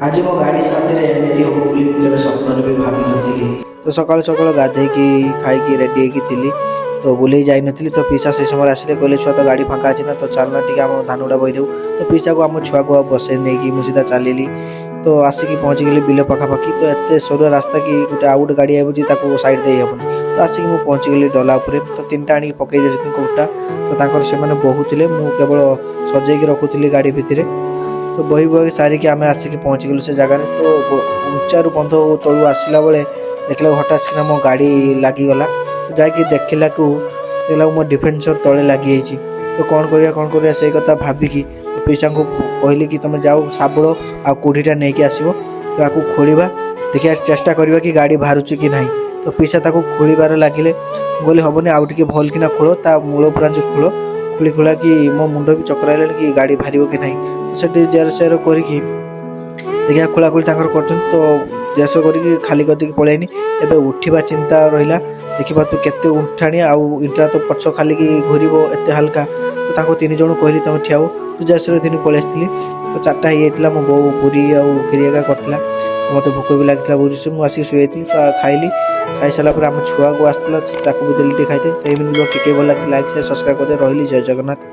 आज मो गाड़ी साथी एमती हम बोली केवे स्वप्न भी भावी नथिली। तो सकाल सकाल गाधेकी खाई रेडी होगी थी तो बुले जाई नथिली। तो पीसा से समय आसिले कहले छुआ तो गाड़ी फांका अच्छी ना तो चलना टी आम धान गुड़ा बही देव। तो पीसा को आम छुआ को बसई नहीं मुझे सीधा चलि तो आसिक पहुँची गली बिल पखापाखि। तो एत सरुआ रास्ता कि गोटे आउ गोटे गाड़ी आबुची साइड दे हेबनी। तो आसिक मुझे पहुँची गली डला उपर। तो तीन टा आनी पकई दे कोटा। तो से बहुले मुझे केवल सजेक रखुली गाड़ी भितर। तो बही बही सारिकी आम आसिक पहुँची गलु से जगार। तो उच्चारू बंध तलू आसला बेले देखला हठात से मो गाड़ी लगिगला। तो जाकि देखला देखला मो डिफेन्सर तले लगी। तो कौन करिया से कथा भाविकी पैसा को कहली कि तुम जाओ साबुड़ आ कोढ़ीटा नहीं आसो। तो आपको खोलिबा देखिया चेष्टा करवा कि गाड़ी बाहर कि ना। तो पैसा ताको खोलिबार लगिले बोले हेनी आउ टे भल कि खोल ता मूल ब्रांच खोल खोली खोला कि मो मुंड भी चक्कर आइलानी कि गाड़ी बाहर कि ना। तो से जेर सेर करके देखिया खोलाखोली कर। तो जेस करके खाली करके पलैनी। एबे उठा चिंता रहा देखिए केते उठाणी आउ इंटा तो पछ खाली घूर एत हल्का। तो तीन जन कहली तुम ठिया हो। तो जेसर दिन पलि आसती। तो 4टा हो मो बो पूरी आीरिया करता। मत भोक भी लगी बहुत से मुझे शुई तो खाइली। खाई सारापर आम छुआ को आसला भी देली खाई। तो ये भिडियो टी भल लगे लाइक शेयर सब्सक्राइब करते रही। जय जगन्नाथ।